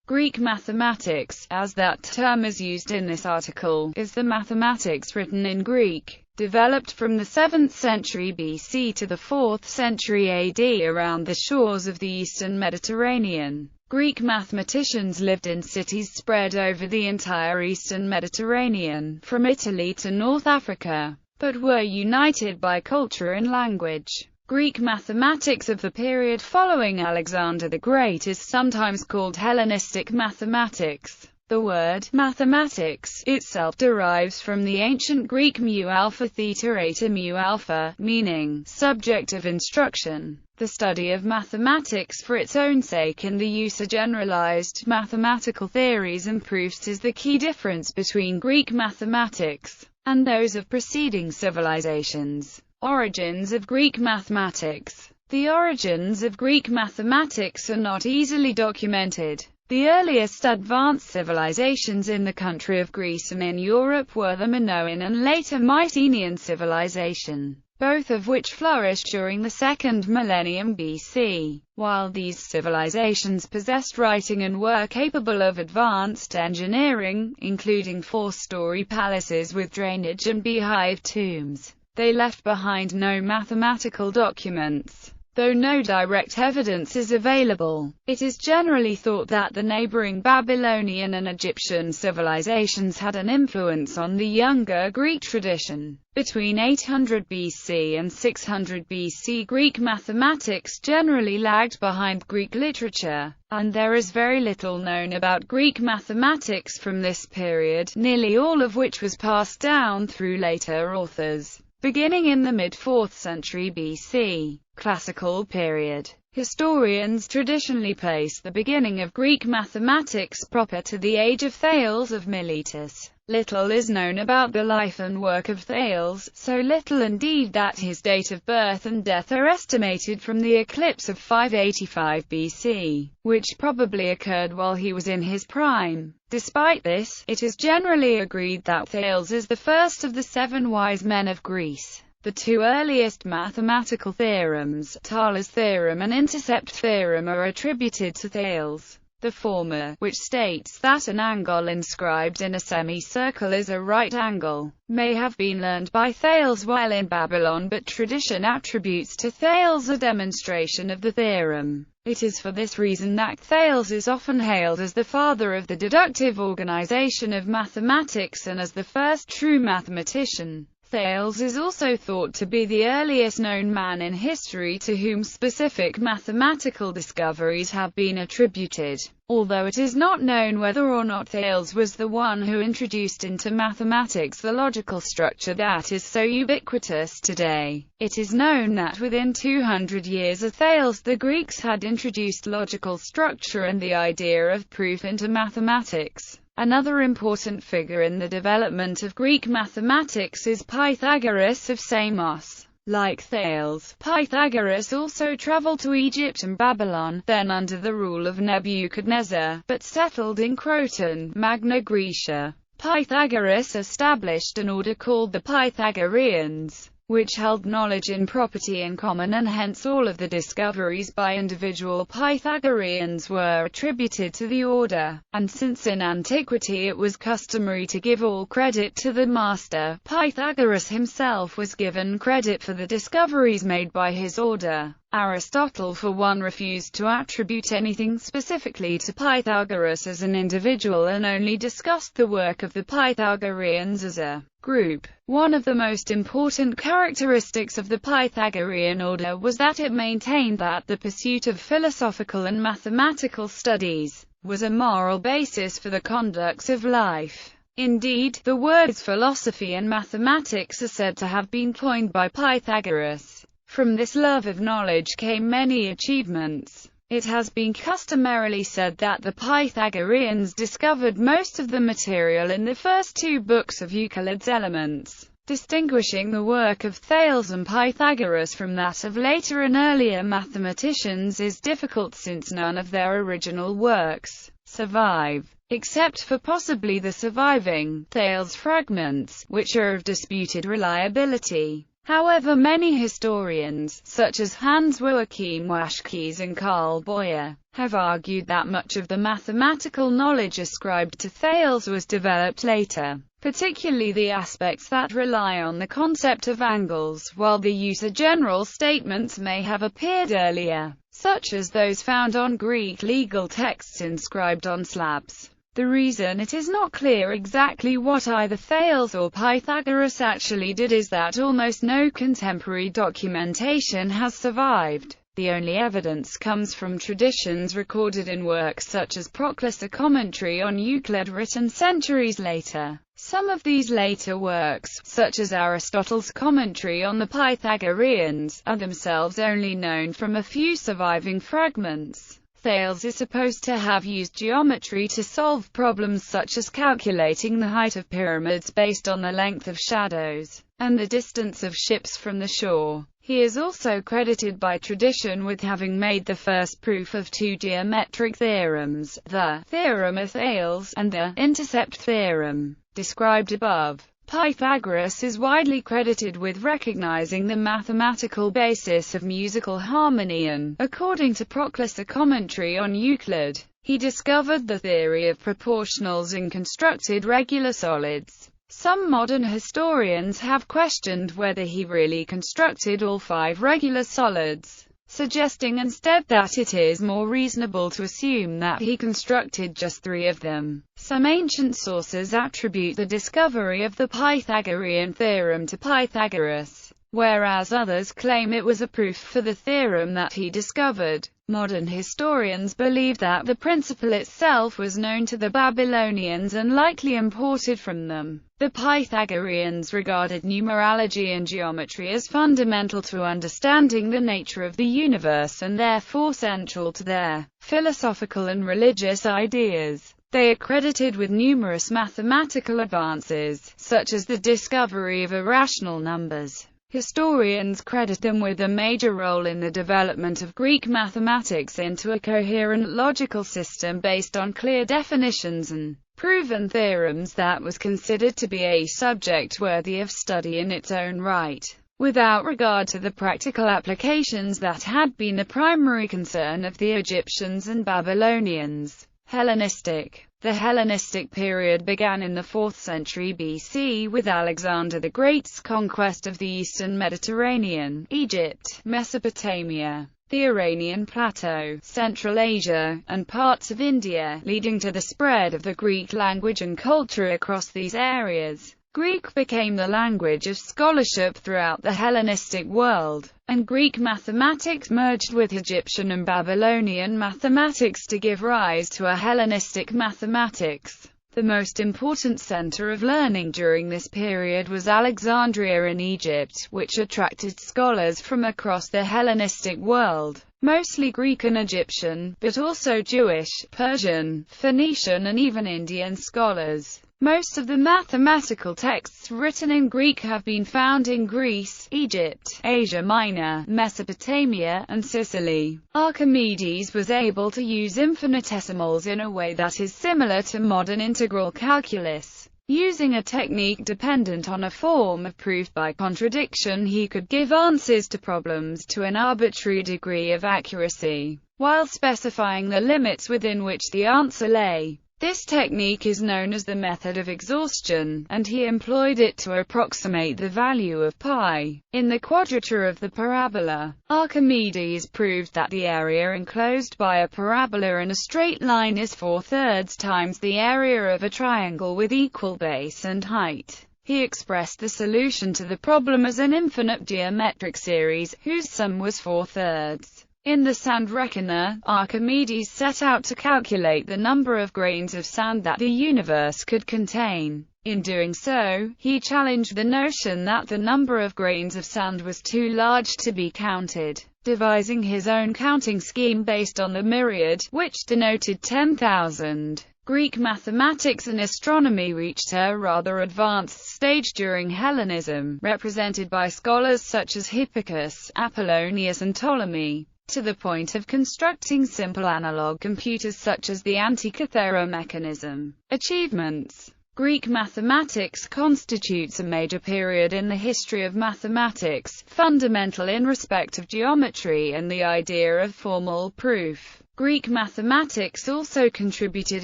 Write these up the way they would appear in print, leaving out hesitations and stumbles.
Greek mathematics, as that term is used in this article, is the mathematics written in Greek, developed from the 7th century BC to the 4th century AD around the shores of the eastern Mediterranean. Greek mathematicians lived in cities spread over the entire eastern Mediterranean, from Italy to North Africa, but were united by culture and language. Greek mathematics of the period following Alexander the Great is sometimes called Hellenistic Mathematics. The word mathematics itself derives from the ancient Greek mu alpha theta eta mu alpha, meaning subject of instruction. The study of mathematics for its own sake and the use of generalized mathematical theories and proofs is the key difference between Greek mathematics and those of preceding civilizations. Origins of Greek mathematics. The origins of Greek mathematics are not easily documented. The earliest advanced civilizations in the country of Greece and in Europe were the Minoan and later Mycenaean civilization, both of which flourished during the 2nd millennium BC. While these civilizations possessed writing and were capable of advanced engineering, including 4-story palaces with drainage and beehive tombs, they left behind no mathematical documents. Though no direct evidence is available, it is generally thought that the neighboring Babylonian and Egyptian civilizations had an influence on the younger Greek tradition. Between 800 BC and 600 BC, Greek mathematics generally lagged behind Greek literature, and there is very little known about Greek mathematics from this period, nearly all of which was passed down through later authors. Beginning in the mid-4th century BC, Classical period. Historians traditionally place the beginning of Greek mathematics proper to the age of Thales of Miletus. Little is known about the life and work of Thales, so little indeed that his date of birth and death are estimated from the eclipse of 585 BC, which probably occurred while he was in his prime. Despite this, it is generally agreed that Thales is the first of the 7 wise men of Greece. The 2 earliest mathematical theorems, Tollis theorem and Intercept theorem, are attributed to Thales. The former, which states that an angle inscribed in a semicircle is a right angle, may have been learned by Thales while in Babylon, but tradition attributes to Thales a demonstration of the theorem. It is for this reason that Thales is often hailed as the father of the deductive organization of mathematics and as the first true mathematician. Thales is also thought to be the earliest known man in history to whom specific mathematical discoveries have been attributed, although it is not known whether or not Thales was the one who introduced into mathematics the logical structure that is so ubiquitous today. It is known that within 200 years of Thales the Greeks had introduced logical structure and the idea of proof into mathematics. Another important figure in the development of Greek mathematics is Pythagoras of Samos. Like Thales, Pythagoras also traveled to Egypt and Babylon, then under the rule of Nebuchadnezzar, but settled in Croton, Magna Graecia. Pythagoras established an order called the Pythagoreans, which held knowledge in property in common, and hence all of the discoveries by individual Pythagoreans were attributed to the order. And since in antiquity it was customary to give all credit to the master, Pythagoras himself was given credit for the discoveries made by his order. Aristotle, for one, refused to attribute anything specifically to Pythagoras as an individual and only discussed the work of the Pythagoreans as a group. One of the most important characteristics of the Pythagorean order was that it maintained that the pursuit of philosophical and mathematical studies was a moral basis for the conduct of life. Indeed, the words philosophy and mathematics are said to have been coined by Pythagoras. From this love of knowledge came many achievements. It has been customarily said that the Pythagoreans discovered most of the material in the first 2 books of Euclid's Elements. Distinguishing the work of Thales and Pythagoras from that of later and earlier mathematicians is difficult, since none of their original works survive, except for possibly the surviving Thales fragments, which are of disputed reliability. However, many historians, such as Hans Joachim Waschkes and Karl Boyer, have argued that much of the mathematical knowledge ascribed to Thales was developed later, particularly the aspects that rely on the concept of angles, while the use of general statements may have appeared earlier, such as those found on Greek legal texts inscribed on slabs. The reason it is not clear exactly what either Thales or Pythagoras actually did is that almost no contemporary documentation has survived. The only evidence comes from traditions recorded in works such as Proclus, a commentary on Euclid written centuries later. Some of these later works, such as Aristotle's commentary on the Pythagoreans, are themselves only known from a few surviving fragments. Thales is supposed to have used geometry to solve problems such as calculating the height of pyramids based on the length of shadows, and the distance of ships from the shore. He is also credited by tradition with having made the first proof of two geometric theorems, the Theorem of Thales and the Intercept theorem, described above. Pythagoras is widely credited with recognizing the mathematical basis of musical harmony and, according to Proclus, a commentary on Euclid, he discovered the theory of proportionals in constructed regular solids. Some modern historians have questioned whether he really constructed all 5 regular solids, suggesting instead that it is more reasonable to assume that he constructed just 3 of them. Some ancient sources attribute the discovery of the Pythagorean theorem to Pythagoras, whereas others claim it was a proof for the theorem that he discovered. Modern historians believe that the principle itself was known to the Babylonians and likely imported from them. The Pythagoreans regarded numerology and geometry as fundamental to understanding the nature of the universe and therefore central to their philosophical and religious ideas. They are credited with numerous mathematical advances, such as the discovery of irrational numbers. Historians credit them with a major role in the development of Greek mathematics into a coherent logical system based on clear definitions and proven theorems that was considered to be a subject worthy of study in its own right, without regard to the practical applications that had been the primary concern of the Egyptians and Babylonians. Hellenistic. The Hellenistic period began in the 4th century BC with Alexander the Great's conquest of the eastern Mediterranean, Egypt, Mesopotamia, the Iranian plateau, Central Asia, and parts of India, leading to the spread of the Greek language and culture across these areas. Greek became the language of scholarship throughout the Hellenistic world, and Greek mathematics merged with Egyptian and Babylonian mathematics to give rise to a Hellenistic mathematics. The most important center of learning during this period was Alexandria in Egypt, which attracted scholars from across the Hellenistic world, mostly Greek and Egyptian, but also Jewish, Persian, Phoenician and even Indian scholars. Most of the mathematical texts written in Greek have been found in Greece, Egypt, Asia Minor, Mesopotamia, and Sicily. Archimedes was able to use infinitesimals in a way that is similar to modern integral calculus. Using a technique dependent on a form of proof by contradiction, he could give answers to problems to an arbitrary degree of accuracy, while specifying the limits within which the answer lay. This technique is known as the method of exhaustion, and he employed it to approximate the value of pi in the quadrature of the parabola. Archimedes proved that the area enclosed by a parabola in a straight line is 4/3 times the area of a triangle with equal base and height. He expressed the solution to the problem as an infinite geometric series, whose sum was 4/3. In the sand reckoner, Archimedes set out to calculate the number of grains of sand that the universe could contain. In doing so, he challenged the notion that the number of grains of sand was too large to be counted, devising his own counting scheme based on the myriad, which denoted 10,000. Greek mathematics and astronomy reached a rather advanced stage during Hellenism, represented by scholars such as Hipparchus, Apollonius and Ptolemy, to the point of constructing simple analog computers such as the Antikythera mechanism. Achievements. Greek mathematics constitutes a major period in the history of mathematics, fundamental in respect of geometry and the idea of formal proof. Greek mathematics also contributed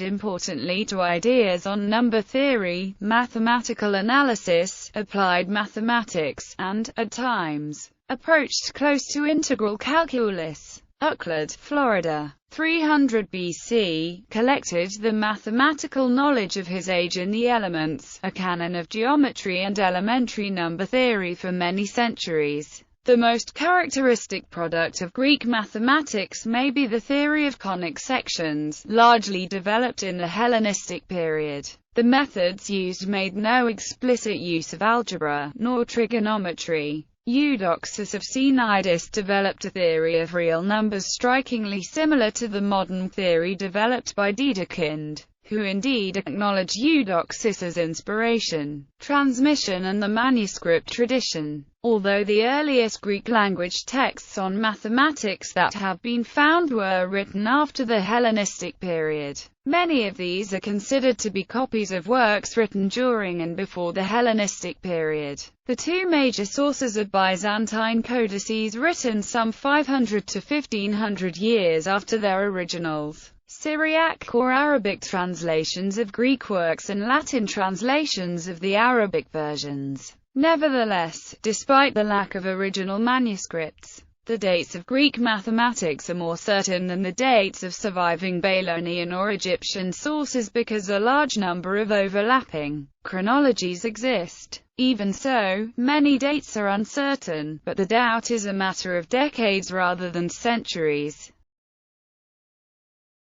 importantly to ideas on number theory, mathematical analysis, applied mathematics, and, at times, approached close to integral calculus. Euclid, Florida, 300 BC, collected the mathematical knowledge of his age in the Elements, a canon of geometry and elementary number theory for many centuries. The most characteristic product of Greek mathematics may be the theory of conic sections, largely developed in the Hellenistic period. The methods used made no explicit use of algebra, nor trigonometry. Eudoxus of Cnidus developed a theory of real numbers strikingly similar to the modern theory developed by Dedekind, who indeed acknowledged Eudoxus's inspiration, transmission and the manuscript tradition. Although the earliest Greek-language texts on mathematics that have been found were written after the Hellenistic period, many of these are considered to be copies of works written during and before the Hellenistic period. The two major sources are Byzantine codices written some 500 to 1500 years after their originals, Syriac or Arabic translations of Greek works and Latin translations of the Arabic versions. Nevertheless, despite the lack of original manuscripts, the dates of Greek mathematics are more certain than the dates of surviving Babylonian or Egyptian sources because a large number of overlapping chronologies exist. Even so, many dates are uncertain, but the doubt is a matter of decades rather than centuries.